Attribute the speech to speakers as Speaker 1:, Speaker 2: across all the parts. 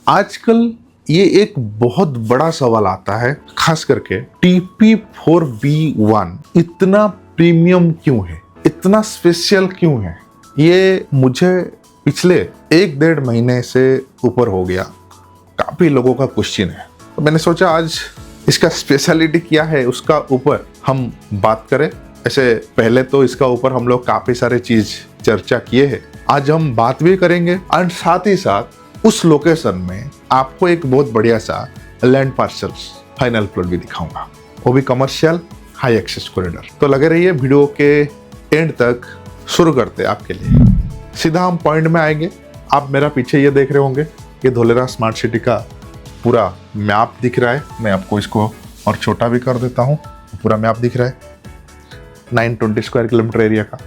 Speaker 1: आजकल ये एक बहुत बड़ा सवाल आता है, खास करके TP4B1 इतना प्रीमियम क्यों है, इतना स्पेशल क्यों है। ये मुझे पिछले 1-1.5 महीने से ऊपर हो गया, काफी लोगों का क्वेश्चन है। तो मैंने सोचा आज इसका स्पेशलिटी क्या है उसका ऊपर हम बात करें। ऐसे पहले तो इसका ऊपर हम लोग काफी सारे चीज चर्चा किए हैं, आज हम बात भी करेंगे और साथ ही साथ उस लोकेशन में आपको एक बहुत बढ़िया सा लैंड पार्सल्स फाइनल प्लॉट भी दिखाऊंगा, वो भी कमर्शियल हाई एक्सेस कॉरिडोर। तो लगे रहिए वीडियो के एंड तक। शुरू करते हैं आपके लिए, सीधा हम पॉइंट में आएंगे। आप मेरा पीछे ये देख रहे होंगे, ये धोलेरा स्मार्ट सिटी का पूरा मैप दिख रहा है। मैं आपको इसको और छोटा भी कर देता हूँ, पूरा मैप दिख रहा है 920 स्क्वायर किलोमीटर एरिया का।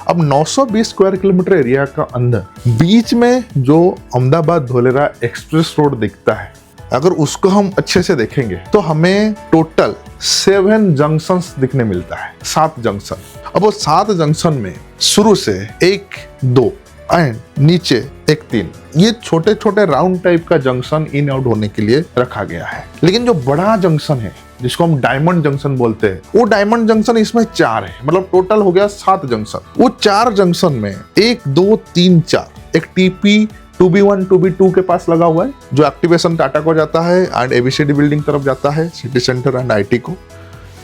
Speaker 1: अब 920 स्क्वायर किलोमीटर एरिया का अंदर बीच में जो अहमदाबाद धोलेरा एक्सप्रेस रोड दिखता है, अगर उसको हम अच्छे से देखेंगे तो हमें टोटल 7 जंक्शंस दिखने मिलता है, 7 जंक्शन। अब वो 7 जंक्शन में शुरू से 1, 2 एंड नीचे 1, 3 ये छोटे छोटे राउंड टाइप का जंक्शन इन आउट होने के लिए रखा गया है। लेकिन जो बड़ा जंक्शन है जिसको हम डायमंड जंक्शन बोलते हैं, वो डायमंड जंक्शन इसमें 4 है, मतलब टोटल हो गया 7 जंक्शन। वो 4 जंक्शन में 1, 2, 3, 4 एक TP2B1 2B2 के पास लगा हुआ है जो एक्टिवेशन टाटा को जाता है एंड ABCD बिल्डिंग तरफ जाता है, सिटी सेंटर एंड IT को।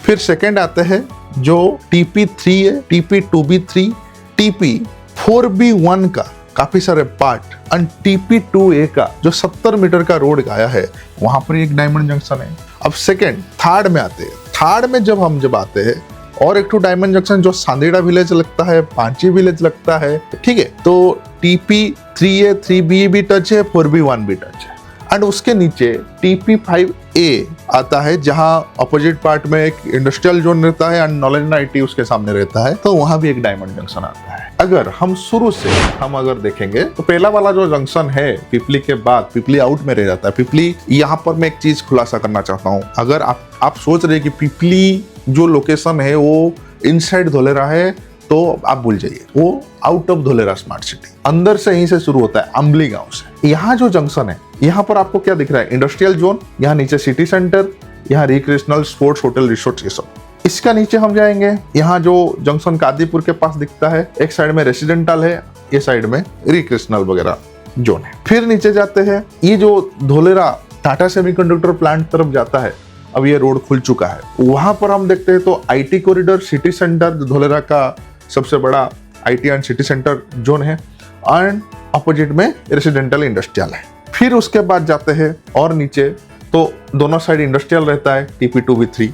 Speaker 1: फिर सेकेंड आते हैं जो TP3 है, TP2B3, TP4B1 का काफी सारे पार्ट एंड TP2A का जो 70 मीटर का रोड गया है, वहां पर एक डायमंड जंक्शन है। अब सेकेंड थर्ड में आते हैं। थर्ड में जब आते हैं और एक डायमंड जंक्शन जो सांदेड़ा विलेज लगता है, पांची विलेज लगता है, ठीक है। तो TP3A 3B भी टच है, 4B1 भी टच है एंड उसके नीचे TP5A आता है जहां अपोजिट पार्ट में एक इंडस्ट्रियल जोन रहता है एंड नॉलेज एंड IT उसके सामने रहता है, तो वहां भी एक डायमंड जंक्शन आता है। अगर हम शुरू से अगर देखेंगे तो पहला वाला जो जंक्शन है पिपली के बाद, पिपली आउट में रह जाता है। पिपली, यहाँ पर मैं एक चीज खुलासा करना चाहता हूँ। अगर आप सोच रहे कि पिपली जो लोकेशन है वो इनसाइड धोलेरा है, तो आप भूल जाइए, वो out of Dholera smart city, अंदर से यहीं से शुरू होता है, अम्बली गांव से। यहाँ जो जंक्शन है, यहाँ पर आपको क्या दिख रहा है, इंडस्ट्रियल जोन, यहाँ नीचे सिटी सेंटर, यहाँ रिक्रिएशनल स्पोर्ट्स होटल रिसोर्ट, ये सब। इसका नीचे हम जाएंगे, यहाँ जो जंक्शन कादीपुर के पास दिखता है, एक साइड में रेसिडेंटल है, ये साइड में रिक्रिएशनल वगैरह जोन है। फिर नीचे जाते हैं, ये जो धोलेरा टाटा सेमीकंडक्टर प्लांट तरफ जाता है, अब ये रोड खुल चुका है, वहां पर हम देखते हैं तो IT corridor, city centre Dholera का सबसे बड़ा IT and city centre zone है एंड अपोजिट में रेसिडेंटल इंडस्ट्रियल है। फिर उसके बाद जाते हैं और नीचे तो दोनों साइड इंडस्ट्रियल रहता है, TP2B3।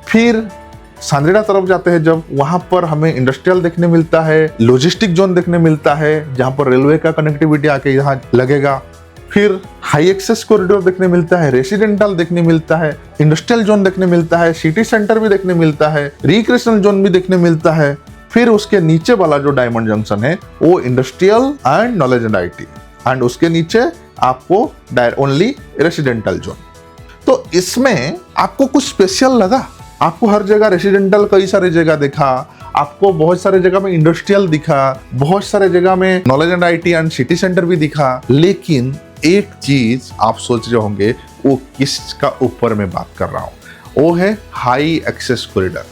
Speaker 1: फिर सांदेड़ा तरफ जाते हैं जब, वहां पर हमें इंडस्ट्रियल देखने मिलता है, लॉजिस्टिक जोन देखने मिलता है जहां पर रेलवे का कनेक्टिविटी आके यहाँ लगेगा। फिर हाई एक्सेस कॉरिडोर देखने मिलता है, रेसिडेंटल देखने मिलता है, इंडस्ट्रियल जोन देखने मिलता है, सिटी सेंटर भी देखने मिलता है, रिक्रिएशनल जोन भी देखने मिलता है। फिर उसके नीचे वाला जो डायमंड जंक्शन है वो industrial and knowledge and IT and उसके नीचे आपको ओनली रेसिडेंटल जोन। तो इसमें आपको कुछ स्पेशल लगा? आपको हर जगह रेसिडेंटल कई सारी जगह दिखा, आपको बहुत सारे जगह में इंडस्ट्रियल दिखा, बहुत सारे जगह में knowledge and IT and city centre भी दिखा, लेकिन एक चीज आप सोच रहे होंगे वो किसका ऊपर मैं बात कर रहा हूँ, वो है हाई एक्सेस कॉरिडोर।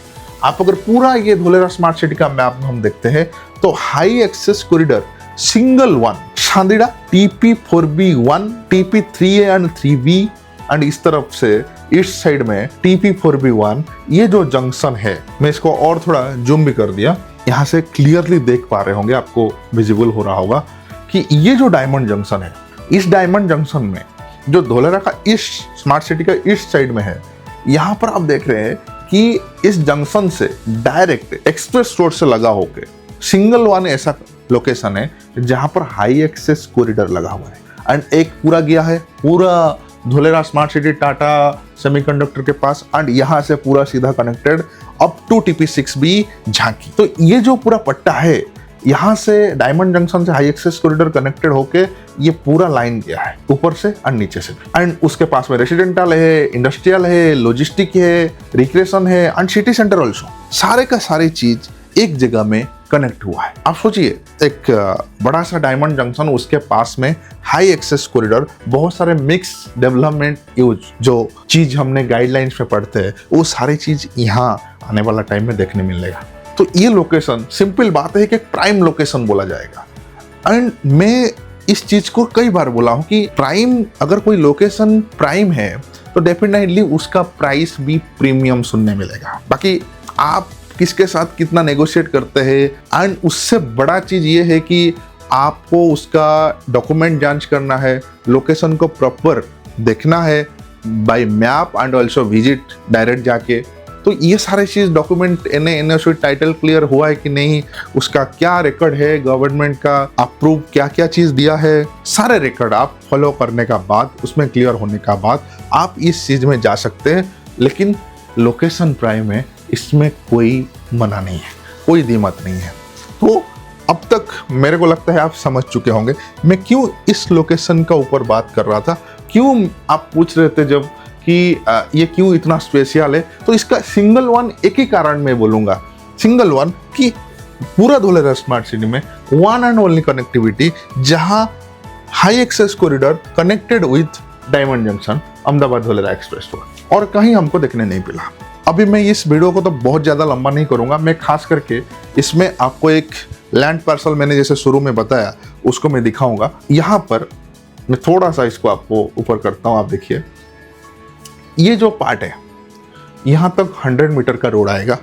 Speaker 1: आप अगर पूरा ये धोलेरा स्मार्ट सिटी का मैप हम देखते हैं तो high access corridor single one Sandera TP4B1, TP3A and 3B and इस तरफ से ईस्ट साइड में TP4B1, ये जो जंक्शन है, मैं इसको और थोड़ा जूम भी कर दिया, यहाँ से क्लियरली देख पा रहे होंगे, आपको विजिबल हो रहा होगा कि ये जो डायमंड जंक्शन है, इस डायमंड जंक्शन में जो धोलेरा का ईस्ट स्मार्ट सिटी का ईस्ट साइड में है, यहाँ पर आप देख रहे हैं कि इस जंक्शन से डायरेक्ट एक्सप्रेस रोड से लगा होके सिंगल वन ऐसा लोकेशन है जहां पर हाई एक्सेस कॉरिडोर लगा हुआ है एंड एक पूरा गया है पूरा Dholera smart city Tata semiconductor के पास एंड यहाँ से पूरा सीधा कनेक्टेड अप टू TP6B झांकी। तो ये जो पूरा पट्टा है, यहाँ से डायमंड जंक्शन से हाई एक्सेस कॉरिडोर कनेक्टेड होके ये पूरा लाइन गया है ऊपर से और नीचे से भी एंड उसके पास में रेसिडेंटल है, इंडस्ट्रियल है, लॉजिस्टिक है, रिक्रिएशन है एंड सिटी सेंटर ऑल्सो। सारे का सारी चीज एक जगह में कनेक्ट हुआ है। आप सोचिए एक बड़ा सा डायमंड जंक्शन, उसके पास में हाई एक्सेस कॉरिडोर, बहुत सारे मिक्स डेवलपमेंट यूज, जो चीज हमने गाइडलाइंस में पढ़ते हैं वो सारी चीज यहाँ आने वाला टाइम में देखने मिलेगा। तो ये लोकेशन सिंपल बात है कि प्राइम लोकेशन बोला जाएगा। एंड मैं इस चीज को कई बार बोला हूं कि प्राइम, अगर कोई लोकेशन प्राइम है तो डेफिनेटली उसका प्राइस भी प्रीमियम सुनने मिलेगा। बाकी आप किसके साथ कितना नेगोशिएट करते हैं, एंड उससे बड़ा चीज ये है कि आपको उसका डॉक्यूमेंट जांच करना है, लोकेशन को प्रॉपर देखना है by map and also visit direct जाके। तो ये सारे चीज डॉक्यूमेंट एनओसी टाइटल क्लियर हुआ है कि नहीं, उसका क्या रिकॉर्ड है, गवर्नमेंट का अप्रूव क्या क्या चीज दिया है, सारे रिकॉर्ड आप फॉलो करने का बाद, उसमें क्लियर होने का बाद आप इस चीज में जा सकते हैं। लेकिन लोकेशन प्राइम है, इसमें कोई मना नहीं है, कोई दिक्कत नहीं है। तो अब तक मेरे को लगता है आप समझ चुके होंगे मैं क्यों इस लोकेशन का ऊपर बात कर रहा था। क्यों आप पूछ रहे थे जब कि ये क्यों इतना स्पेशल है, तो इसका सिंगल वन एक ही कारण मैं बोलूँगा, सिंगल वन, कि पूरा धोलेरा स्मार्ट सिटी में वन एंड ओनली कनेक्टिविटी जहाँ high access corridor connected with diamond junction Ahmedabad Dholera express road, और कहीं हमको देखने नहीं मिला। अभी मैं इस वीडियो को तो बहुत ज़्यादा लंबा नहीं करूँगा, मैं खास करके इसमें आपको एक लैंड पार्सल मैंने जैसे शुरू में बताया उसको मैं दिखाऊंगा। यहाँ पर मैं थोड़ा सा इसको आपको ऊपर करता हूँ, आप देखिए ये जो पार्ट है यहाँ तक 100 मीटर का रोड आएगा।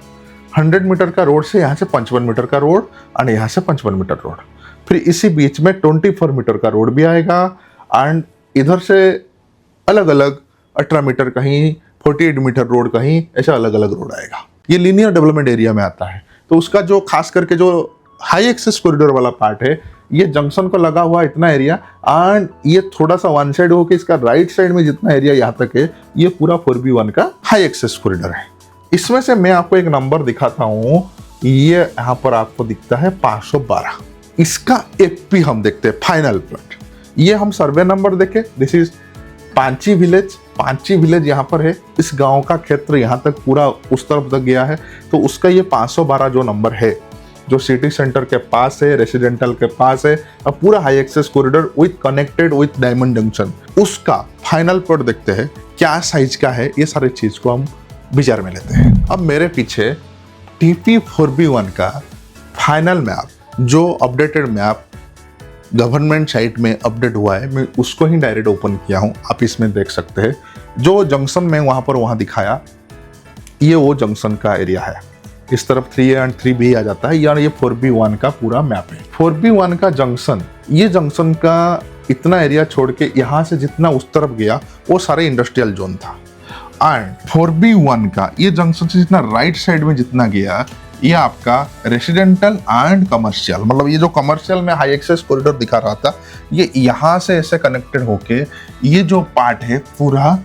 Speaker 1: 100 मीटर का रोड से यहाँ से 55 मीटर का रोड और यहाँ से 55 मीटर रोड, फिर इसी बीच में 24 मीटर का रोड भी आएगा, एंड इधर से अलग अलग 18 मीटर कहीं, 48 मीटर रोड कहीं, ऐसा अलग अलग रोड आएगा। ये लीनियर डेवलपमेंट एरिया में आता है। तो उसका जो खास करके जो हाई एक्सेस कॉरिडोर वाला पार्ट है, ये जंक्शन को लगा हुआ इतना एरिया, एंड ये थोड़ा सा वन साइड होकर इसका राइट साइड में जितना एरिया यहाँ तक है, ये पूरा 4B1 का हाई एक्सेस कॉरिडोर है। इसमें से मैं आपको एक नंबर दिखाता हूँ, ये यहाँ पर आपको दिखता है 512। इसका एफपी हम देखते हैं, फाइनल प्लॉट। ये हम सर्वे नंबर देखे, this is Panchi village. Panchi village यहाँ पर है, इस गांव का क्षेत्र यहाँ तक पूरा उस तरफ तक गया है। तो उसका ये 512 जो नंबर है, जो सिटी सेंटर के पास है, रेसिडेंटल के पास है, अब पूरा high access corridor with connected with diamond junction, उसका फाइनल प्लॉट देखते हैं क्या साइज का है। ये सारी चीज को हम विचार में लेते हैं। अब मेरे पीछे TP4B1 का फाइनल मैप, जो अपडेटेड मैप गवर्नमेंट साइट में अपडेट हुआ है, मैं उसको ही डायरेक्ट ओपन किया हूँ। आप इसमें देख सकते हैं जो जंक्शन में वहाँ दिखाया, ये वो जंक्शन का एरिया है। इस तरफ 3A एंड 3B आ जाता है, यानी ये 4B1 का पूरा मैप है। 4B1 का जंक्शन, ये जंक्शन का इतना एरिया छोड़ के यहाँ से जितना उस तरफ गया वो सारे इंडस्ट्रियल जोन था। एंड 4B1 का ये जंक्शन से जितना राइट साइड में जितना गया, ये आपका रेसिडेंटल एंड कमर्शियल, मतलब ये जो कमर्शियल में हाई एक्सेस कॉरिडोर दिखा रहा था, ये यहाँ से ऐसे कनेक्टेड होके ये जो पार्ट है पूरा,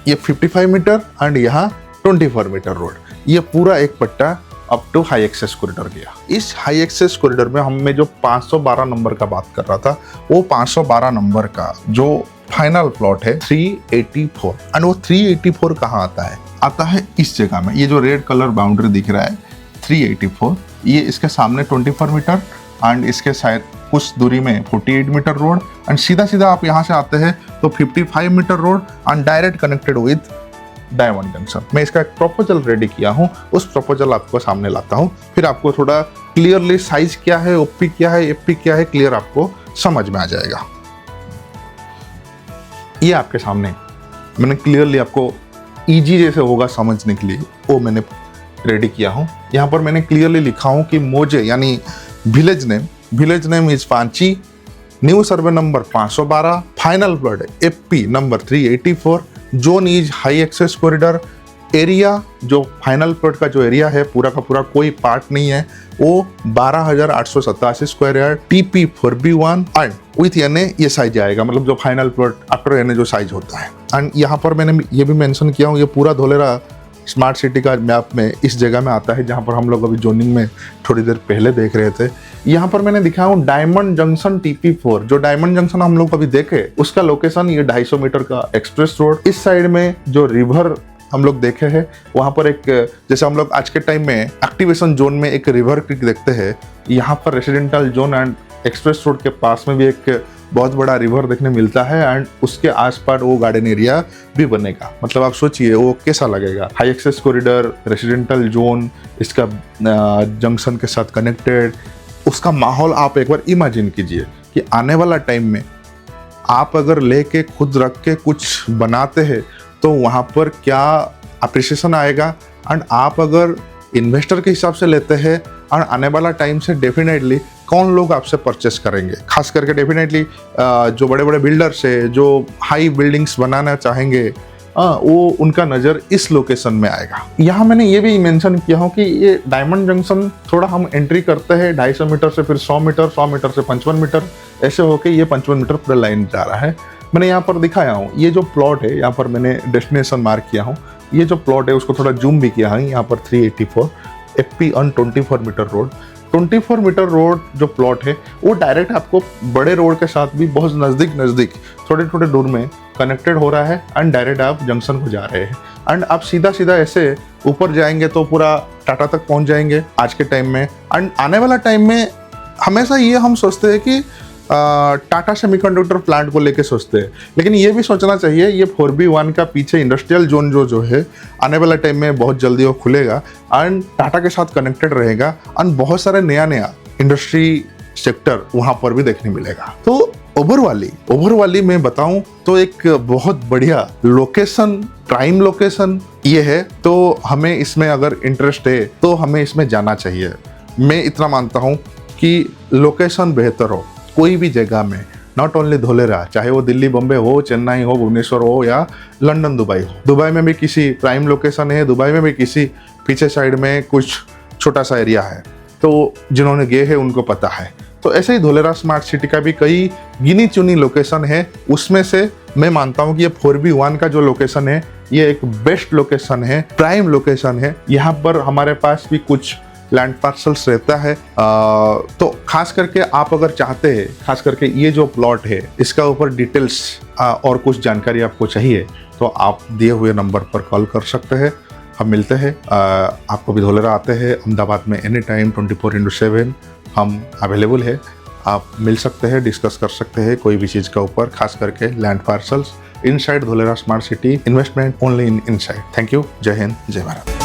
Speaker 1: ये 55 मीटर एंड यहाँ 24 मीटर रोड, ये पूरा एक पट्टा up to high access corridor गया। इस हाई एक्सेस कॉरिडोर में मैं जो 512 नंबर का बात कर रहा था, वो 512 नंबर का जो फाइनल प्लॉट है 384, एंड वो 384 कहाँ आता है? आता है इस जगह में। ये जो रेड कलर बाउंड्री दिख रहा है 384, ये इसके सामने 24 मीटर एंड इसके शायद कुछ दूरी में 48 मीटर रोड, एंड सीधा सीधा आप यहाँ से आते हैं तो 55 metre road and direct connected with diamond junction. मैं इसका एक प्रपोजल रेडी किया हूँ, उस प्रपोजल आपको सामने लाता हूँ, फिर आपको थोड़ा क्लियरली साइज क्या है, ओपी क्या है, एफपी क्या है, क्लियर आपको समझ में आ जाएगा। ये आपके सामने मैंने क्लियरली आपको इजी जैसे होगा समझने के लिए वो मैंने रेडी किया हूँ। यहाँ पर मैंने क्लियरली लिखा हूँ कि मोजे यानी village name is Panchi, new survey number 512, final plot FP number 384, zone is high access corridor, area जो फाइनल प्लॉट का जो एरिया है पूरा का पूरा कोई पार्ट नहीं है, वो 12,887 square yard, TP4B1 and with यानी ये साइज आएगा, मतलब जो फाइनल प्लॉट आफ्टर यानी जो साइज होता है। एंड यहाँ पर मैंने ये भी मेंशन किया हूँ, ये पूरा धोलेरा स्मार्ट सिटी का मैप में इस जगह में आता है जहाँ पर हम लोग अभी जोनिंग में थोड़ी देर पहले देख रहे थे। यहाँ पर मैंने दिखाया हूँ डायमंड जंक्शन TP4, जो डायमंड जंक्शन हम लोग अभी देखे उसका लोकेशन ये 250 मीटर का एक्सप्रेस रोड, इस साइड में जो रिवर हम लोग देखे हैं, वहाँ पर एक, जैसे हम लोग आज के टाइम में एक्टिवेशन जोन में एक रिवर क्रीक देखते हैं, यहाँ पर residential zone and express road के पास में भी एक बहुत बड़ा रिवर देखने मिलता है एंड उसके आसपास वो गार्डन एरिया भी बनेगा। मतलब आप सोचिए वो कैसा लगेगा, high access corridor, residential zone, इसका जंक्शन के साथ कनेक्टेड, उसका माहौल आप एक बार इमेजिन कीजिए कि आने वाला टाइम में आप अगर लेके खुद रख के कुछ बनाते हैं तो वहाँ पर क्या अप्रिसिएशन आएगा, एंड आप अगर इन्वेस्टर के हिसाब से लेते हैं और आने वाला टाइम से डेफिनेटली कौन लोग आपसे परचेस करेंगे, खास करके डेफिनेटली जो बड़े बड़े बिल्डर्स है जो हाई बिल्डिंग्स बनाना चाहेंगे, वो उनका नज़र इस लोकेशन में आएगा। यहाँ मैंने ये भी मेंशन किया हूँ कि ये डायमंड जंक्शन थोड़ा हम एंट्री करते हैं 250 मीटर से, फिर 100 मीटर, 100 मीटर से 55 मीटर, ऐसे होके ये 55 मीटर पूरा लाइन जा रहा है। मैंने यहाँ पर दिखाया हूँ, ये जो प्लॉट है यहाँ पर मैंने डेस्टिनेशन मार्क किया हूँ, ये जो प्लॉट है उसको थोड़ा जूम भी किया है, यहाँ पर 384 FP on 24 metre road. 24 metre road जो प्लॉट है वो डायरेक्ट आपको बड़े रोड के साथ भी बहुत नज़दीक थोड़े थोड़े दूर में कनेक्टेड हो रहा है एंड डायरेक्ट आप जंक्शन को जा रहे हैं एंड आप सीधा ऐसे ऊपर जाएंगे तो पूरा टाटा तक पहुंच जाएंगे आज के टाइम में। एंड आने वाला टाइम में हमेशा ये हम सोचते हैं कि टाटा सेमीकंडक्टर प्लांट को लेके सोचते हैं, लेकिन ये भी सोचना चाहिए ये 4B1 का पीछे इंडस्ट्रियल जोन जो है आने वाला टाइम में बहुत जल्दी वो खुलेगा एंड टाटा के साथ कनेक्टेड रहेगा एंड बहुत सारे नया इंडस्ट्री सेक्टर वहाँ पर भी देखने मिलेगा। तो ओबरवाली में बताऊं तो एक बहुत बढ़िया लोकेशन, प्राइम लोकेशन ये है, तो हमें इसमें अगर इंटरेस्ट है तो हमें इसमें जाना चाहिए। मैं इतना मानता हूँ कि लोकेशन बेहतर हो कोई भी जगह में, नॉट ओनली धोलेरा, चाहे वो दिल्ली, बॉम्बे हो, चेन्नई हो, भुवनेश्वर हो या लंदन, दुबई हो। दुबई में भी किसी प्राइम लोकेशन है, दुबई में भी किसी पीछे साइड में कुछ छोटा सा एरिया है, तो जिन्होंने गए हैं उनको पता है। तो ऐसे ही धोलेरा स्मार्ट सिटी का भी कई गिनी चुनी लोकेशन है, उसमें से मैं मानता हूँ कि ये 4B1 का जो लोकेशन है ये एक बेस्ट लोकेशन है, प्राइम लोकेशन है। यहाँ पर हमारे पास भी कुछ लैंड पार्सल्स रहता है, तो खास करके आप अगर चाहते हैं, खास करके ये जो प्लॉट है इसका ऊपर डिटेल्स और कुछ जानकारी आपको चाहिए तो आप दिए हुए नंबर पर कॉल कर सकते हैं, हम मिलते हैं। आपको भी धोलेरा आते हैं अहमदाबाद में एनी टाइम 24/7 हम अवेलेबल है, आप मिल सकते हैं, डिस्कस कर सकते हैं कोई भी चीज़ का ऊपर, खास करके land parcels inside Dholera smart city, investment only in inside. Thank you, जय हिंद, जय भारत।